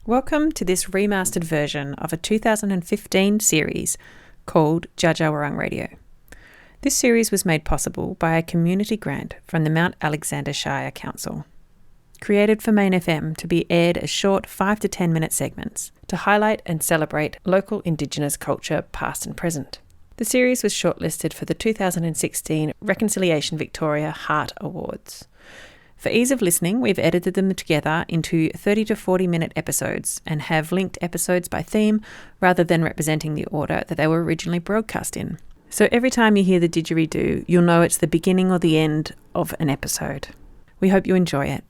Welcome to this remastered version of a 2015 series called Dja Dja Wurrung Radio. This series was made possible by a community grant from the Mount Alexander Shire Council, created for MAINfm to be aired as short 5 to 10 minute segments to highlight and celebrate local Indigenous culture past and present. The series was shortlisted for the 2016 Reconciliation Victoria Hart Awards. For ease of listening, we've edited them together into 30 to 40 minute episodes and have linked episodes by theme rather than representing the order that they were originally broadcast in. So every time you hear the didgeridoo, you'll know it's the beginning or the end of an episode. We hope you enjoy it.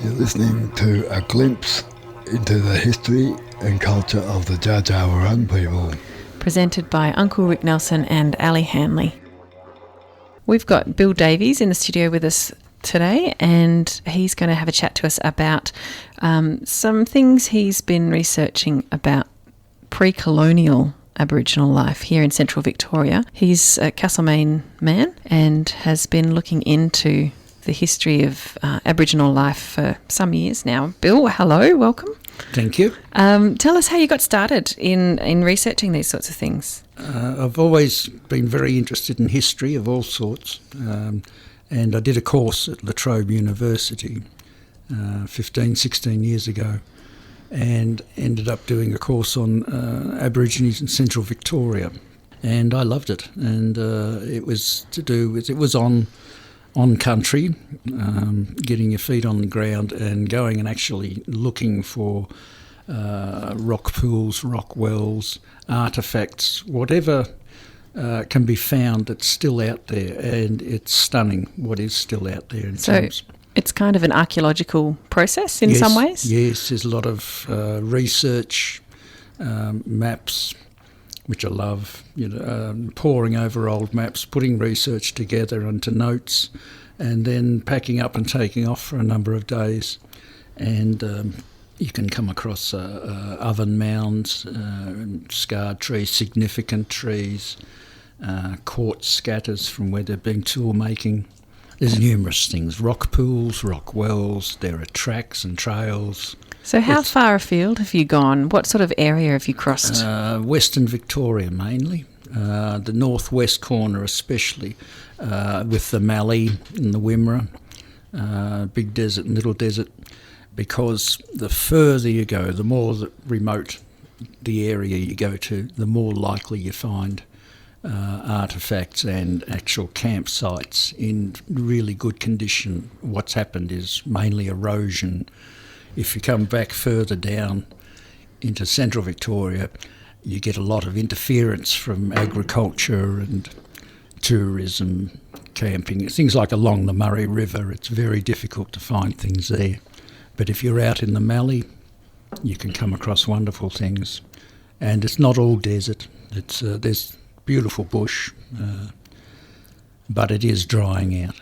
You're listening to a glimpse into the history and culture of the Dja Dja Wurrung people. Presented by Uncle Rick Nelson and Ali Hanley. We've got Bill Davies in the studio with us today, and he's going to have a chat to us about some things he's been researching about pre-colonial Aboriginal life here in central Victoria. He's a Castlemaine man and has been looking into the history of Aboriginal life for some years now. Bill, hello, welcome. Thank you. Tell us how you got started in researching these sorts of things. I've always been very interested in history of all sorts, and I did a course at La Trobe University 16 years ago, and ended up doing a course on Aborigines in central Victoria, and I loved it. And it was to do with, it was on country, getting your feet on the ground and going and actually looking for rock pools, rock wells, artefacts, whatever can be found that's still out there. And it's stunning what is still out there. It's kind of an archaeological process in some ways? Yes, there's a lot of research, maps, which I love, poring over old maps, putting research together into notes, and then packing up and taking off for a number of days. And you can come across oven mounds, scarred trees, significant trees, quartz scatters from where they've been tool making. There's numerous things, rock pools, rock wells, there are tracks and trails. So how far afield have you gone? What sort of area have you crossed? Western Victoria mainly, the northwest corner especially, with the Mallee and the Wimmera, big desert and little desert, because the further you go, the more remote the area you go to, the more likely you find artefacts and actual campsites in really good condition. What's happened is mainly erosion. If you come back further down into central Victoria, you get a lot of interference from agriculture and tourism, camping, things like along the Murray River. It's very difficult to find things there. But if you're out in the Mallee, you can come across wonderful things. And it's not all desert. There's beautiful bush, but it is drying out.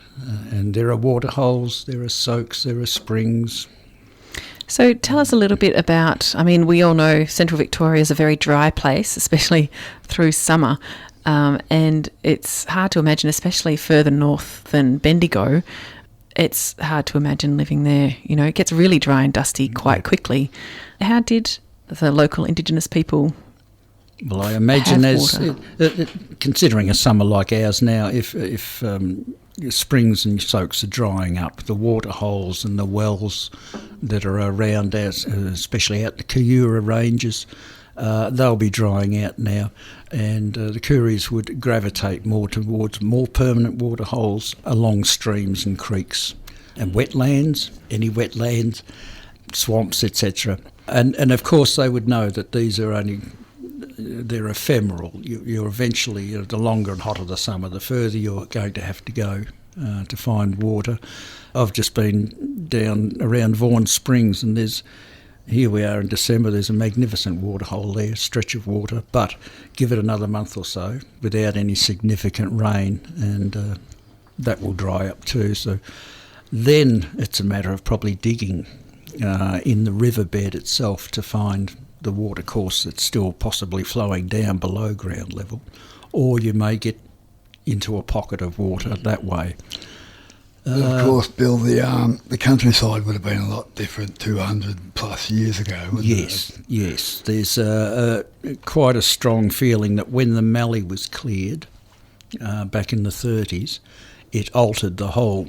And there are water holes, there are soaks, there are springs. So tell us a little bit about, we all know central Victoria is a very dry place, especially through summer, and it's hard to imagine, especially further north than Bendigo, it's hard to imagine living there. It gets really dry and dusty quite quickly. How did the local Indigenous people Well, I imagine considering a summer like ours now, if your springs and soaks are drying up, the water holes and the wells that are around us, especially out the Kayura ranges, they'll be drying out now, and the Kooris would gravitate more towards more permanent water holes along streams and creeks and wetlands, any wetlands, swamps, etc. And of course they would know that these are they're ephemeral. You're eventually, the longer and hotter the summer, the further you're going to have to go to find water. I've just been down around Vaughan Springs, and there's Here we are in December, there's a magnificent waterhole there, stretch of water, but give it another month or so without any significant rain and that will dry up too. So then it's a matter of probably digging in the riverbed itself to find the watercourse that's still possibly flowing down below ground level, or you may get into a pocket of water that way. Of course, Bill, the countryside would have been a lot different 200 plus years ago, wouldn't it? Yes. There's quite a strong feeling that when the mallee was cleared back in the 30s, it altered the whole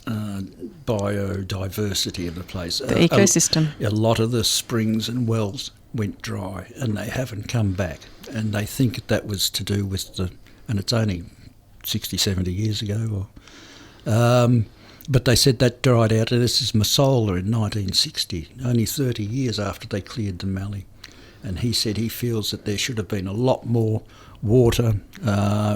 biodiversity of the place. The ecosystem. A lot of the springs and wells went dry and they haven't come back. And they think that was to do with and it's only 60, 70 years ago. But they said that dried out, and this is Masola in 1960, only 30 years after they cleared the mallee. And he said he feels that there should have been a lot more water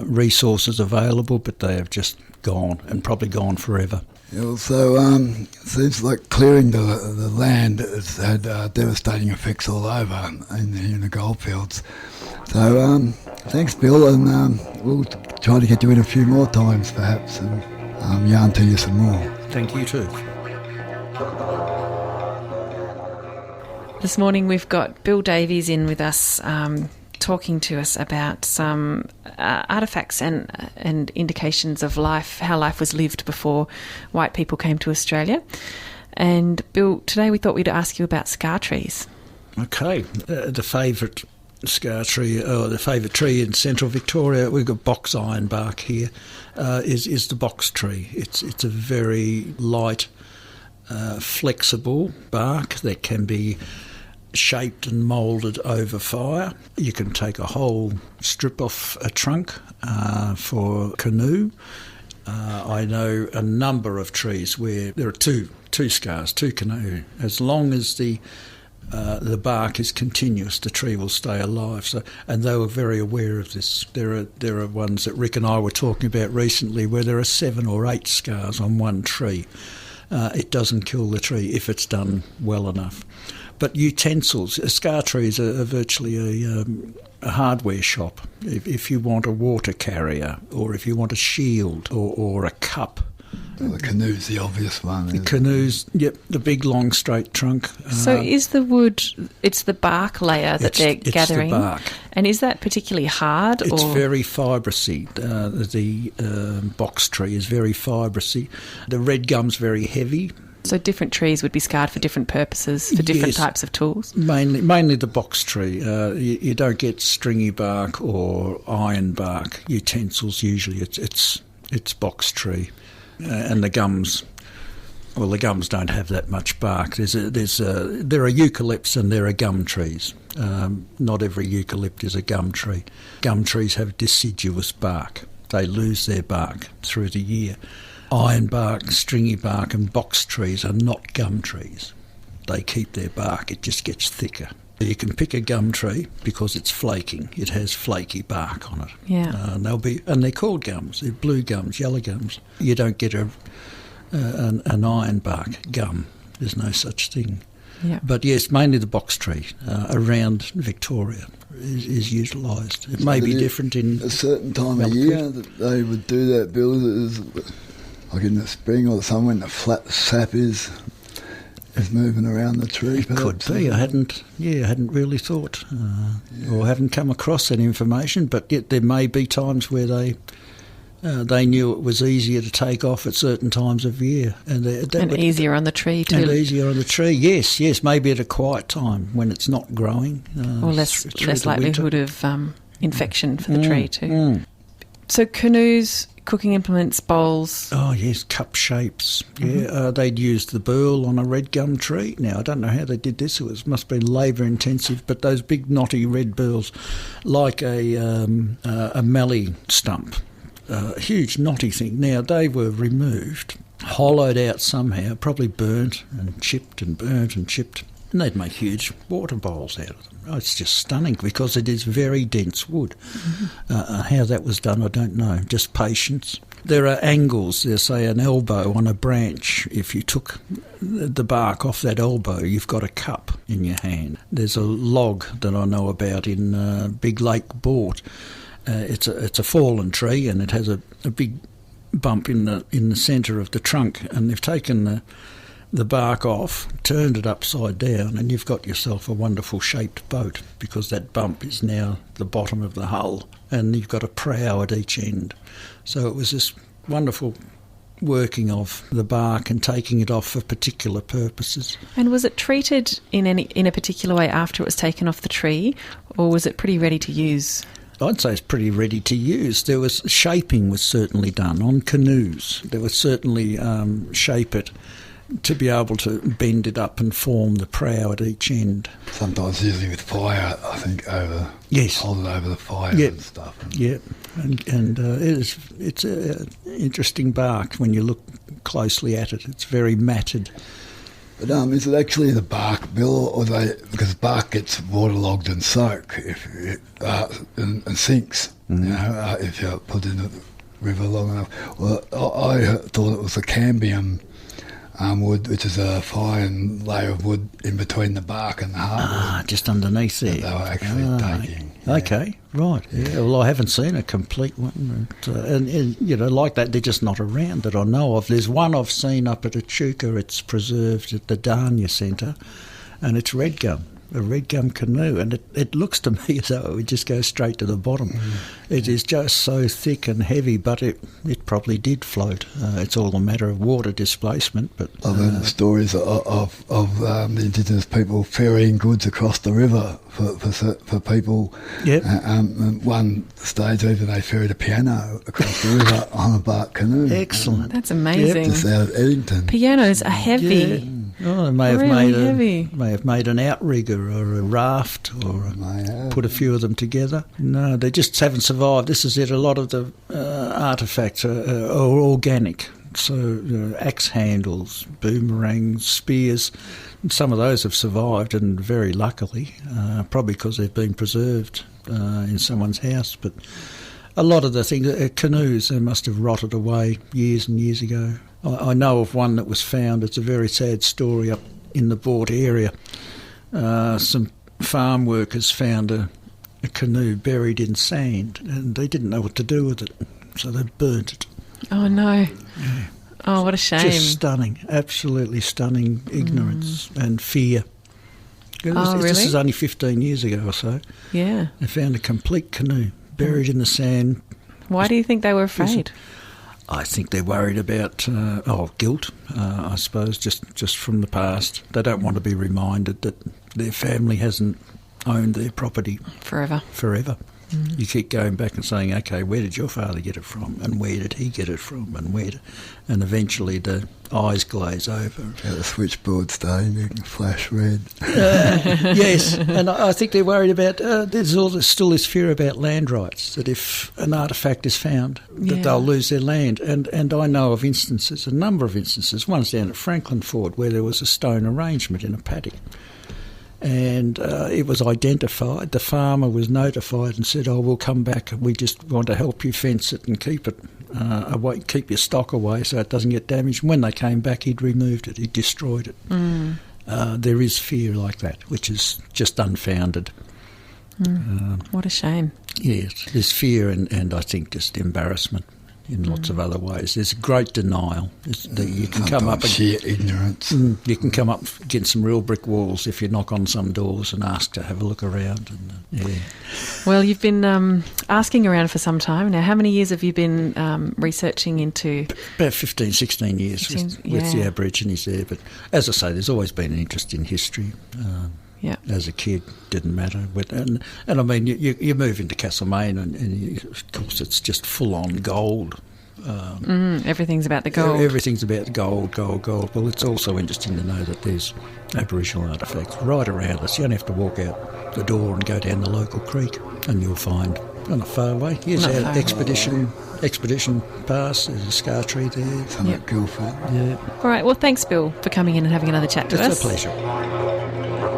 resources available, but they have just gone, and probably gone forever. Yeah, so seems like clearing the land has had devastating effects all over in the goldfields. So thanks, Bill, and we'll try to get you in a few more times perhaps and yarn to you some more. Thank you too. This morning we've got Bill Davies in with us, talking to us about some artefacts and indications of life, how life was lived before white people came to Australia. And Bill, today we thought we'd ask you about scar trees. Okay, the favourite scar tree, or the favourite tree in central Victoria, we've got box ironbark here, is the box tree. It's a very light, flexible bark that can be shaped and moulded over fire. You can take a whole strip off a trunk for canoe. I know a number of trees where there are two scars, two canoe. As long as the bark is continuous, the tree will stay alive. So, and they were very aware of this. There are ones that Rick and I were talking about recently where there are 7 or 8 scars on one tree. It doesn't kill the tree if it's done well enough. But utensils, scar trees are virtually a hardware shop. If you want a water carrier, or if you want a shield, or a cup. Well, the canoe's the obvious one. The canoes, yep, the big long straight trunk. So is the wood, it's the bark layer that they're gathering? It's the bark. And is that particularly hard? It's very fibrous-y. The box tree is very fibrous-y. The red gum's very heavy. So different trees would be scarred for different purposes, for different types of tools? Mainly the box tree. You don't get stringy bark or iron bark utensils usually. It's box tree. And the gums, well, the gums don't have that much bark. There are eucalypts and there are gum trees. Not every eucalypt is a gum tree. Gum trees have deciduous bark. They lose their bark through the year. Iron bark, stringy bark and box trees are not gum trees. They keep their bark, it just gets thicker. You can pick a gum tree because it's flaking. It has flaky bark on it. Yeah. And they're called gums. They're blue gums, yellow gums. You don't get an iron bark gum. There's no such thing. Yeah. But yes, mainly the box tree around Victoria is utilised. It may be different in a certain time of year that they would do that, Bill. Like in the spring or the summer when the flat sap is moving around the tree. It could be. I hadn't really thought or hadn't come across that information. But yet there may be times where they knew it was easier to take off at certain times of year, and easier on the tree too. And easier on the tree, yes. Maybe at a quiet time when it's not growing, or less likelihood of infection for the tree too. So canoes, cooking implements, bowls. Oh yes, cup shapes. Yeah, they'd used the burl on a red gum tree. Now I don't know how they did this. It must have been labour intensive. But those big knotty red burls, like a mallee stump, a huge knotty thing. Now they were removed, hollowed out somehow, probably burnt and chipped and burnt and chipped. And they'd make huge water bowls out of them. Oh, it's just stunning because it is very dense wood. How that was done, I don't know. Just patience. There are angles. There's, say, an elbow on a branch. If you took the bark off that elbow, you've got a cup in your hand. There's a log that I know about in Big Lake Bort. It's a fallen tree, and it has a big bump in the centre of the trunk, and they've taken the bark off, turned it upside down, and you've got yourself a wonderful shaped boat, because that bump is now the bottom of the hull, and you've got a prow at each end. So it was this wonderful working of the bark and taking it off for particular purposes. And was it treated in a particular way after it was taken off the tree, or was it pretty ready to use? I'd say it's pretty ready to use. There was shaping was certainly done on canoes. There was certainly shape it to be able to bend it up and form the prow at each end. Sometimes usually with fire, I think, hold it over the fire and stuff. Yeah, and it's an interesting bark when you look closely at it. It's very matted. But is it actually the bark, Bill, or because bark gets waterlogged and soak and sinks, if you put it in the river long enough. Well, I thought it was the cambium wood, which is a fine layer of wood in between the bark and the hardwood. Just underneath there. They were actually taking. Yeah. Okay, right. Yeah. Well, I haven't seen a complete one. And like that, they're just not around that I know of. There's one I've seen up at Echuca. It's preserved at the Dania Centre, and it's red gum. A red gum canoe, and it looks to me as though it would just go straight to the bottom. It is just so thick and heavy, but it probably did float. It's all a matter of water displacement. But I've heard stories of the Indigenous people ferrying goods across the river for people. Yep. One stage even they ferried a piano across the river on a bark canoe. Excellent. That's amazing. Just out of Eddington. Pianos are heavy. Yeah. Oh, they may have made an outrigger or a raft or put a few of them together. No, they just haven't survived. This is it. A lot of the artefacts are organic. So axe handles, boomerangs, spears, some of those have survived, and very luckily, probably because they've been preserved in someone's house. But a lot of the things, canoes, they must have rotted away years and years ago. I know of one that was found. It's a very sad story up in the Bort area. Some farm workers found a canoe buried in sand, and they didn't know what to do with it, so they burnt it. Oh, no. Yeah. Oh, what a shame. Just stunning, absolutely stunning ignorance and fear. Really? This is only 15 years ago or so. Yeah. They found a complete canoe buried in the sand. Why do you think they were afraid? I think they're worried about guilt, I suppose, just from the past. They don't want to be reminded that their family hasn't owned their property forever. You keep going back and saying, okay, where did your father get it from, and where did he get it from, and eventually the eyes glaze over. The switchboard stain, you can flash red. Yes, and I think they're worried about, there's still this fear about land rights, that if an artefact is found, that they'll lose their land. And I know of instances, a number of instances, one's down at Franklin Ford, where there was a stone arrangement in a paddock. And it was identified. The farmer was notified and said, we'll come back. We just want to help you fence it and keep it away, keep your stock away so it doesn't get damaged. And when they came back, he'd removed it. He'd destroyed it. There is fear like that, which is just unfounded. What a shame. Yes, there's fear and I think just embarrassment in lots of other ways. There's great denial. You can come up sheer ignorance. You can come up against some real brick walls if you knock on some doors and ask to have a look around. And, Well, you've been asking around for some time now. How many years have you been researching into? About 15, 16 years with the Aborigines there. But as I say, there's always been an interest in history. As a kid, didn't matter. And I mean, you move into Castlemaine and of course it's just full-on gold. Everything's about the gold. Everything's about gold. Well, it's also interesting to know that there's Aboriginal artefacts right around us. You only have to walk out the door and go down the local creek and you'll find, not far away, here's our expedition pass, there's a scar tree there. Some at Guildford. Yeah. All right, well, thanks, Bill, for coming in and having another chat to us. It's a pleasure.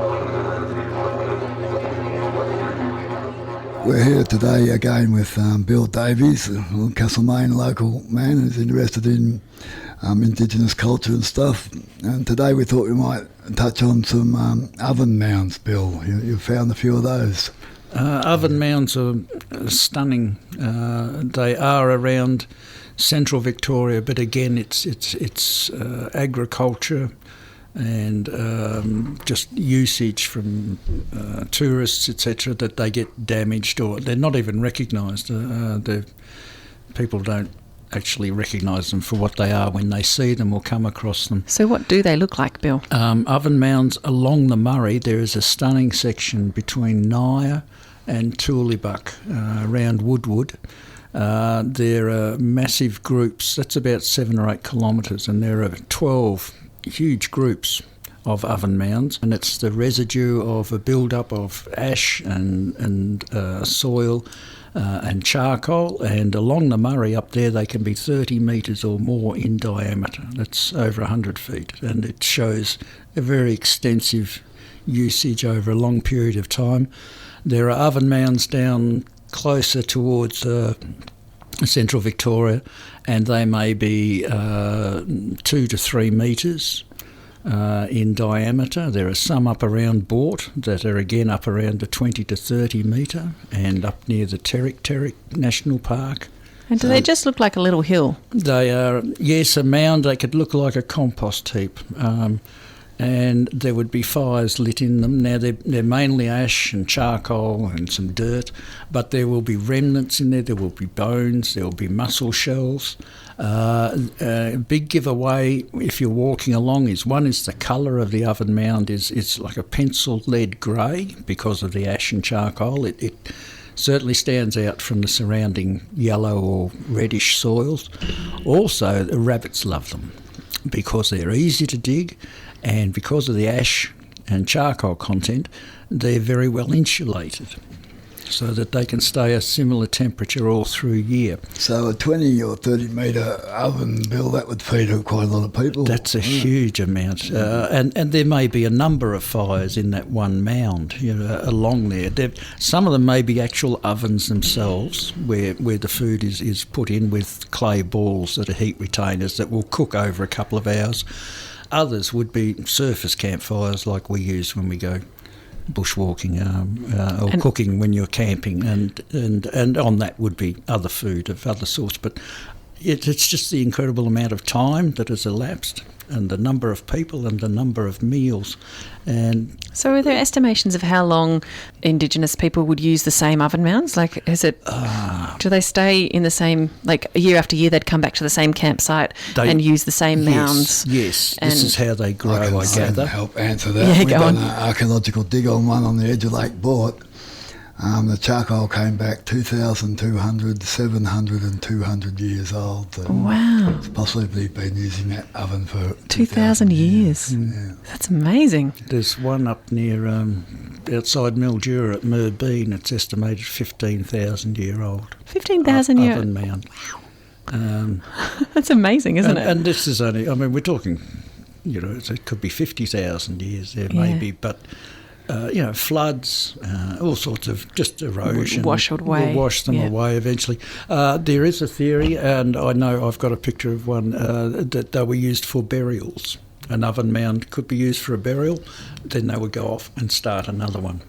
we're here today again with Bill Davies, a Castlemaine local man who's interested in Indigenous culture and stuff. And today we thought we might touch on some oven mounds, Bill. You found a few of those. Oven mounds are stunning. They are around central Victoria, but again, it's agriculture and just usage from tourists, etc., that they get damaged, or they're not even recognised. People don't actually recognise them for what they are when they see them or come across them. So what do they look like, Bill? Oven mounds along the Murray. There is a stunning section between Naya and Tooleybuck around Woodwood. There are massive groups. That's about 7 or 8 kilometres, and there are 12 huge groups of oven mounds, and it's the residue of a build-up of ash and soil and charcoal. And along the Murray up there, they can be 30 metres or more in diameter. That's over 100 feet, and it shows a very extensive usage over a long period of time. There are oven mounds down closer towards central Victoria, and they may be 2 to 3 metres in diameter. There are some up around Bort that are again up around the 20 to 30 metre, and up near the Terrick National Park. And do they just look like a little hill? They are, yes, a mound. They could look like a compost heap. And there would be fires lit in them. Now, they're mainly ash and charcoal and some dirt, but there will be remnants in there. There will be bones. There will be mussel shells. A big giveaway if you're walking along is the colour of the oven mound it's like a pencil lead grey because of the ash and charcoal. It certainly stands out from the surrounding yellow or reddish soils. Also, the rabbits love them because they're easy to dig. And because of the ash and charcoal content, they're very well insulated so that they can stay a similar temperature all through year. So a 20 or 30 metre oven, Bill, that would feed quite a lot of people. That's a huge amount. And there may be a number of fires in that one mound, along there. Some of them may be actual ovens themselves where the food is put in with clay balls that are heat retainers that will cook over a couple of hours. Others would be surface campfires like we use when we go bushwalking or cooking when you're camping, and on that would be other food of other sorts. But it's just the incredible amount of time that has elapsed, and the number of people and the number of meals. And so are there estimations of how long Indigenous people would use the same oven mounds? Like, do they stay in the same, like year after year they'd come back to the same campsite and use the same mounds? Yes, this is how they grow, I gather. Help answer that. Yeah, We've done an archaeological dig on one on the edge of Lake Bort. The charcoal came back 2,200, 700 and 200 years old. So wow. It's possibly been using that oven for 2,000 years. Yeah. That's amazing. There's one up near outside Mildura at Merbean. It's estimated 15,000 year old. 15,000 year oven mound. That's amazing, isn't it? And this is only, we're talking, it could be 50,000 years there maybe, but floods, all sorts of just erosion. Wash away. Will wash them away eventually. There is a theory, and I know I've got a picture of one, that they were used for burials. An oven mound could be used for a burial, then they would go off and start another one.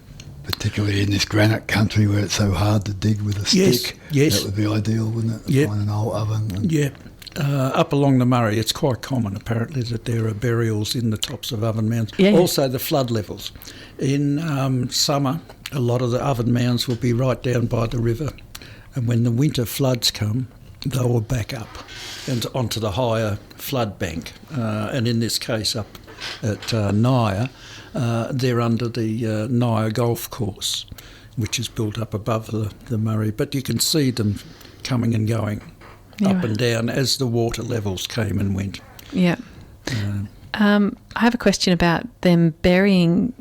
Particularly in this granite country where it's so hard to dig with a stick. Yes. That would be ideal, wouldn't it? Find an old oven. Up along the Murray, it's quite common, apparently, that there are burials in the tops of oven mounds. Yeah. Also, the flood levels. In summer, a lot of the oven mounds will be right down by the river, and when the winter floods come, they will back up and onto the higher flood bank. And in this case, up at Naya, they're under the Naya golf course, which is built up above the Murray. But you can see them coming and going. Up and down as the water levels came and went. Yeah. I have a question about them burying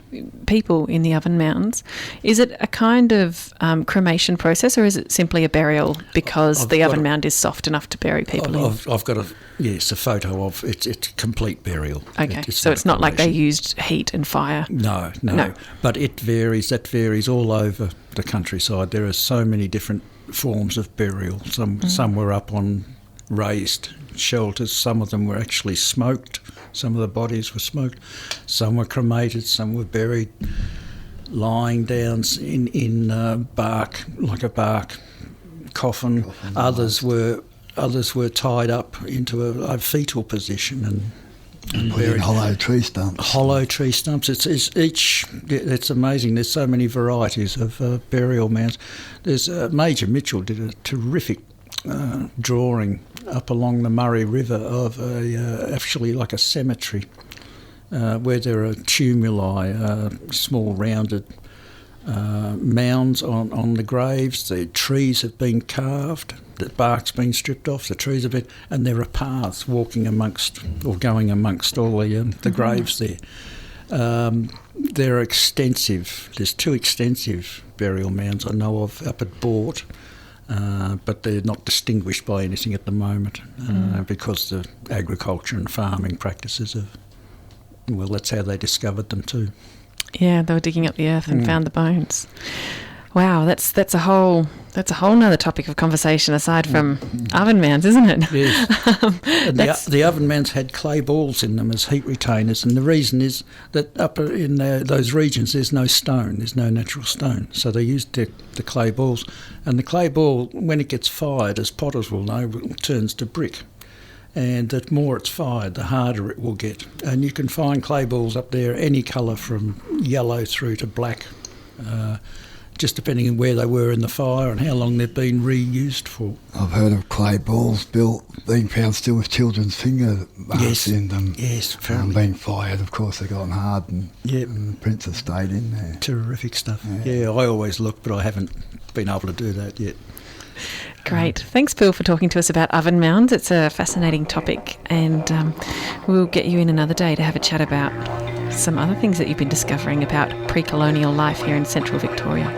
people in the oven mounds. Is it a kind of cremation process, or is it simply a burial because the oven mound is soft enough to bury people in? I've got a photo of it's a complete burial. Okay, so it's not like they used heat and fire. No. But it varies. That varies all over the countryside. There are so many different forms of burial. Some were up on raised shelters. Some of them were actually smoked. Some of the bodies were smoked. Some were cremated. Some were buried lying down in bark, like a bark coffin. Others were tied up into a fetal position and buried hollow tree stumps. Hollow tree stumps. It's amazing. There's so many varieties of burial mounds. There's Major Mitchell did a terrific drawing up along the Murray River of actually like a cemetery where there are tumuli, small rounded mounds on the graves. The trees have been carved, the bark's been stripped off, the trees have been, and there are paths going amongst all the graves there. They're extensive. There's 2 extensive burial mounds I know of up at Bort. But they're not distinguished by anything at the moment because the agriculture and farming practices that's how they discovered them too. Yeah, they were digging up the earth and found the bones. Wow, that's a whole nother topic of conversation aside from oven mounds, isn't it? Yes. The oven mounds had clay balls in them as heat retainers, and the reason is that up in those regions there's no stone, there's no natural stone, so they used the clay balls, and the clay ball, when it gets fired, as potters will know, turns to brick. And the more it's fired, the harder it will get. And you can find clay balls up there any colour from yellow through to black, just depending on where they were in the fire and how long they've been reused for. I've heard of clay balls, Bill, being found still with children's finger marks in them. Yes, being fired, of course, they've gotten hard and the prints have stayed in there. Terrific stuff. Yeah, I always look, but I haven't been able to do that yet. Great. Thanks, Bill, for talking to us about oven mounds. It's a fascinating topic, and we'll get you in another day to have a chat about some other things that you've been discovering about pre-colonial life here in central Victoria.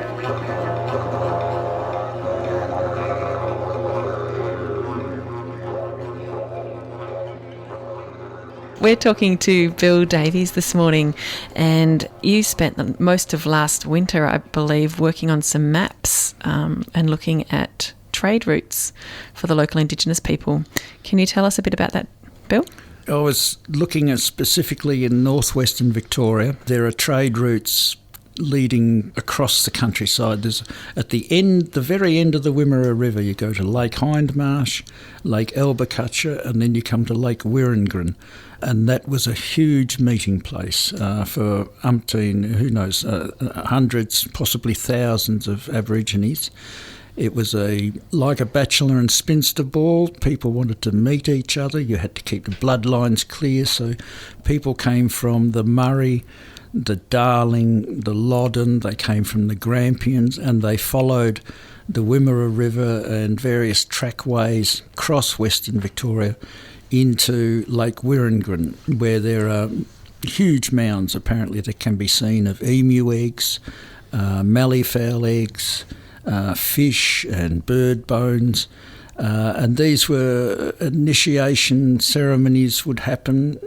We're talking to Bill Davies this morning, and you spent most of last winter, I believe, working on some maps and looking at trade routes for the local Indigenous people. Can you tell us a bit about that, Bill? I was looking at specifically in northwestern Victoria. There are trade routes leading across the countryside. There's at the very end of the Wimmera River, you go to Lake Hindmarsh, Lake Elbacutcha, and then you come to Lake Wirrungren. And that was a huge meeting place for umpteen, hundreds, possibly thousands of Aborigines. It was like a bachelor and spinster ball. People wanted to meet each other. You had to keep the bloodlines clear. So people came from the Murray, the Darling, the Loddon. They came from the Grampians, and they followed the Wimmera River and various trackways across Western Victoria into Lake Wirrungren, where there are huge mounds apparently that can be seen of emu eggs, malleefowl eggs, fish and bird bones, and these were initiation ceremonies would happen.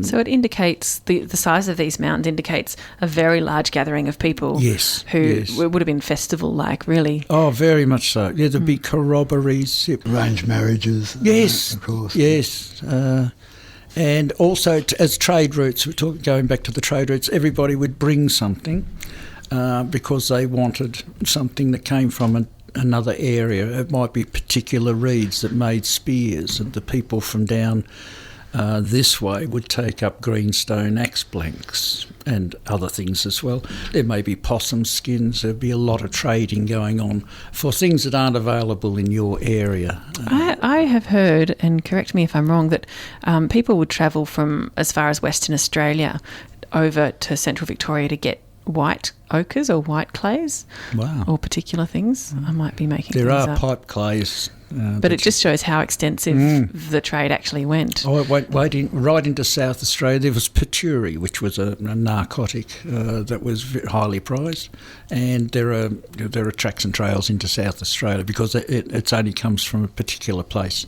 So it indicates, the size of these mounds indicates a very large gathering of people who would have been festival-like, really. Oh, very much so. Yeah, there'd be corroborees. Arranged marriages. Yes, of course. Yes. And also as trade routes, going back to the trade routes, everybody would bring something because they wanted something that came from another area. It might be particular reeds that made spears, and the people from down this way would take up greenstone axe blanks and other things as well. There may be possum skins. There'd be a lot of trading going on for things that aren't available in your area. I have heard, and correct me if I'm wrong, that people would travel from as far as Western Australia over to central Victoria to get white ochres or white clays. Wow. Or particular things. I might be making There things are up. pipe clays. But it just shows how extensive the trade actually went. Oh, right into South Australia, there was patchouli, which was a narcotic that was highly prized, and there are tracks and trails into South Australia because it only comes from a particular place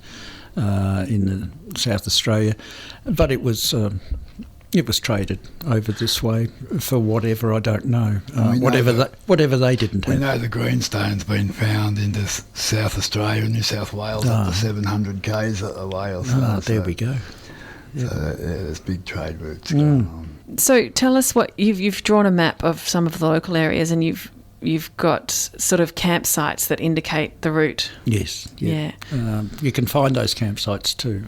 in South Australia, but it was traded over this way for whatever, I don't know. Whatever they didn't have. We know the greenstone's been found into South Australia and New South Wales up to 700 k's away or so. There we go. So there's big trade routes going on. So tell us what you've drawn a map of some of the local areas, and you've got sort of campsites that indicate the route. Yes. Yeah. You can find those campsites too.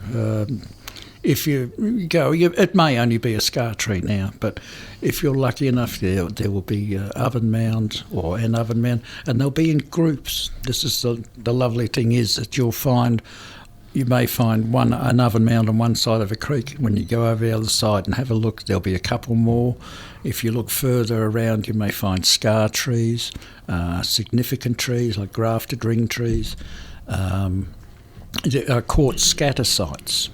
If you go, it may only be a scar tree now, but if you're lucky enough, there will be oven mound or an oven mound, and they'll be in groups. This is the lovely thing is that you may find an oven mound on one side of a creek. When you go over the other side and have a look, there'll be a couple more. If you look further around, you may find scar trees, significant trees like grafted ring trees, quartz scatter sites.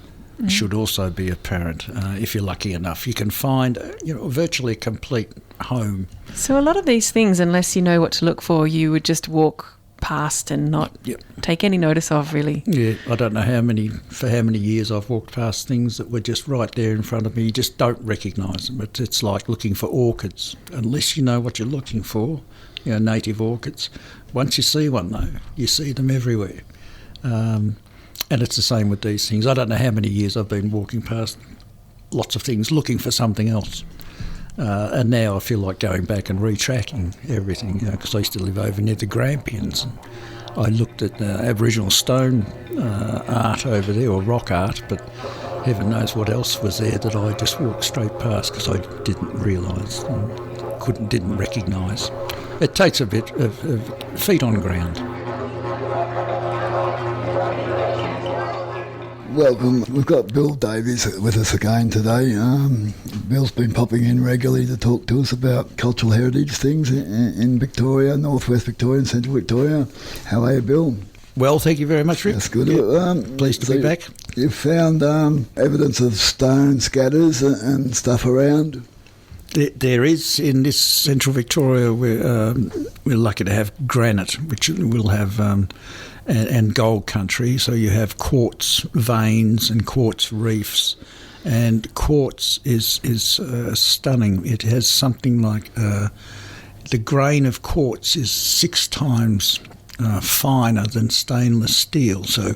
Should also be apparent if you're lucky enough. You can find virtually a complete home. So a lot of these things, unless you know what to look for, you would just walk past and not take any notice of, really. Yeah, I don't know how many years I've walked past things that were just right there in front of me. You just don't recognise them. It's like looking for orchids. Unless you know what you're looking for, native orchids. Once you see one, though, you see them everywhere. And it's the same with these things. I don't know how many years I've been walking past lots of things looking for something else. And now I feel like going back and retracking everything, because I used to live over near the Grampians. And I looked at Aboriginal stone art over there, or rock art, but heaven knows what else was there that I just walked straight past because I didn't realise, didn't recognise. It takes a bit of feet on ground. Welcome. We've got Bill Davies with us again today. Bill's been popping in regularly to talk to us about cultural heritage things in Victoria, northwest Victoria and central Victoria. How are you, Bill? Well, thank you very much, Rick. That's good. Pleased to be back. You've found evidence of stone scatters and stuff around? There is in this central Victoria. We're lucky to have granite, which we'll have, and gold country. So you have quartz veins and quartz reefs, and quartz is stunning. It has something like the grain of quartz is 6 times finer than stainless steel. So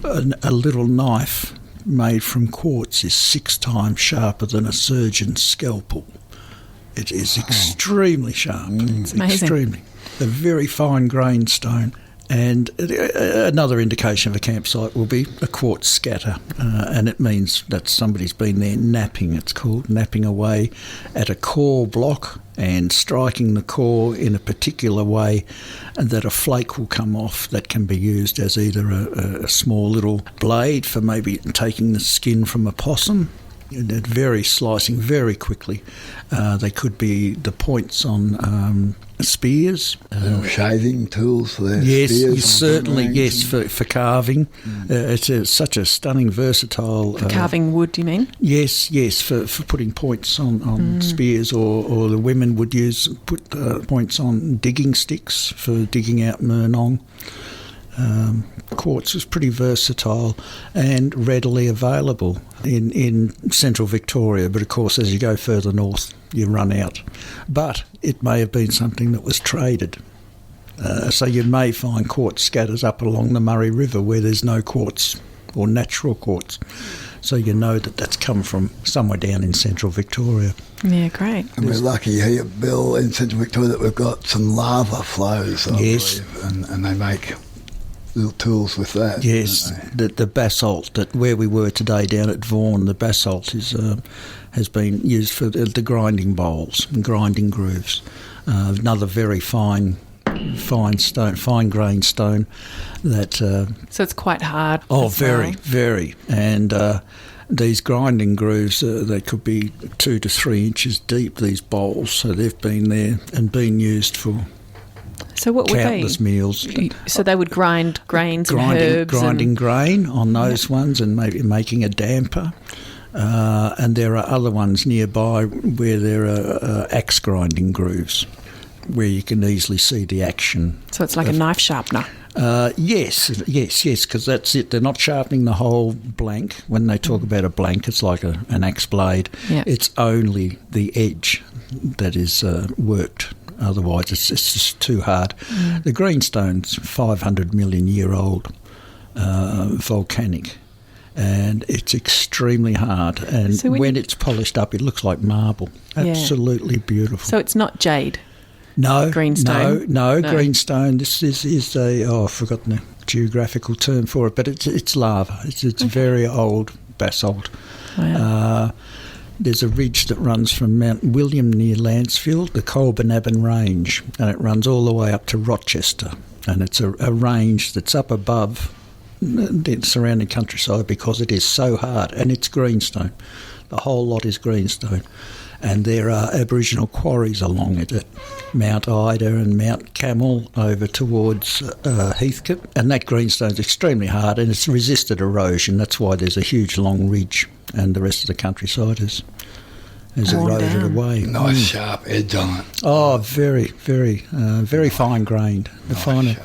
a little knife made from quartz is 6 times sharper than a surgeon's scalpel. It is extremely sharp. It's amazing. Extremely. A very fine grained stone. And another indication of a campsite will be a quartz scatter, and it means that somebody's been there napping, it's called, napping away at a core block and striking the core in a particular way, and that a flake will come off that can be used as either a small little blade for maybe taking the skin from a possum, slicing very quickly. They could be the points on spears. Shaving tools for their spears. Yes, certainly, yes, for carving. It's such a stunning, versatile... For carving wood, you mean? Yes, for putting points on spears, or the women would put points on digging sticks for digging out murnong. Quartz is pretty versatile and readily available in central Victoria, but of course as you go further north you run out. But it may have been something that was traded. So you may find quartz scatters up along the Murray River where there's no quartz or natural quartz. So you know that that's come from somewhere down in central Victoria. Yeah, great. And we're lucky here, Bill, in central Victoria that we've got some lava flows, I believe, and they make little tools with that. Yes, the basalt, that where we were today down at Vaughan, the basalt has been used for the grinding bowls and grinding grooves. Another very fine fine stone, fine grain stone. That so it's quite hard. Oh, as very, well. very. And these grinding grooves, they could be 2 to 3 inches deep, these bowls. So they've been there and been used for So what countless would they? meals. So they would grind grains and herbs. Grinding grain on those ones and maybe making a damper. And there are other ones nearby where there are axe grinding grooves where you can easily see the action. So it's like a knife sharpener. Yes, because that's it. They're not sharpening the whole blank. When they talk about a blank, it's like an axe blade. Yeah. It's only the edge that is worked. Otherwise, it's just too hard. The greenstone's 500 million year old volcanic, and it's extremely hard. And So when it's polished up, it looks like marble. Absolutely beautiful. So it's not jade. No, Greenstone? No, greenstone. This is I've forgotten the geographical term for it, but it's lava. It's very old basalt. Wow. There's a ridge that runs from Mount William near Lancefield, the Colbanaban Range, and it runs all the way up to Rochester. And it's a range that's up above the surrounding countryside because it is so hard, and it's greenstone. The whole lot is greenstone. And there are Aboriginal quarries along it at Mount Ida and Mount Camel over towards Heathcote. And that greenstone is extremely hard and it's resisted erosion. That's why there's a huge long ridge and the rest of the countryside is eroded away. Nice sharp edge on it. Oh, very, very, very fine grained. The finer.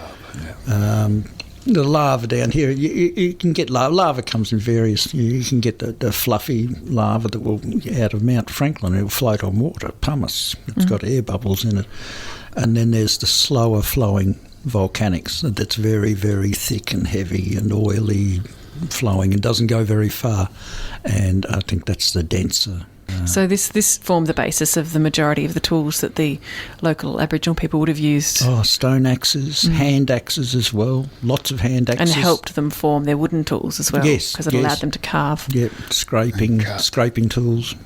The lava down here, you can get lava. Lava comes in various. You can get the fluffy lava that will out of Mount Franklin. It will float on water, pumice. It's got air bubbles in it. And then there's the slower flowing volcanics that's very, very thick and heavy and oily flowing and doesn't go very far. And I think that's the denser. So this formed the basis of the majority of the tools that the local Aboriginal people would have used. Oh, stone axes, hand axes as well. Lots of hand axes. And helped them form their wooden tools as well. Yes, because it allowed them to carve. Yep, scraping tools,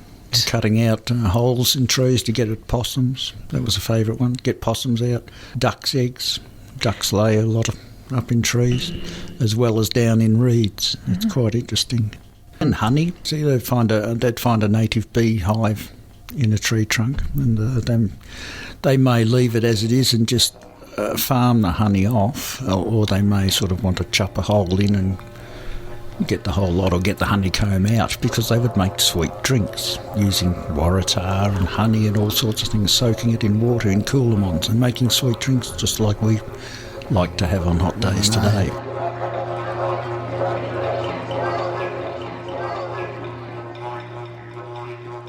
cutting out holes in trees to get at possums. That was a favourite one. Get possums out. Ducks' eggs. Ducks lay a lot up in trees, as well as down in reeds. It's quite interesting. And honey. See, they'd find a native bee hive in a tree trunk, and they may leave it as it is and just farm the honey off, or they may sort of want to chop a hole in and get the whole lot, or get the honeycomb out, because they would make sweet drinks using waratah and honey and all sorts of things, soaking it in water in coolamons and making sweet drinks just like we like to have on hot days today.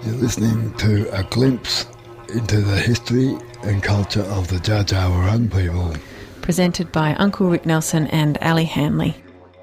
You're listening to a glimpse into the history and culture of the Dja Dja Wurrung people. Presented by Uncle Rick Nelson and Ali Hanley.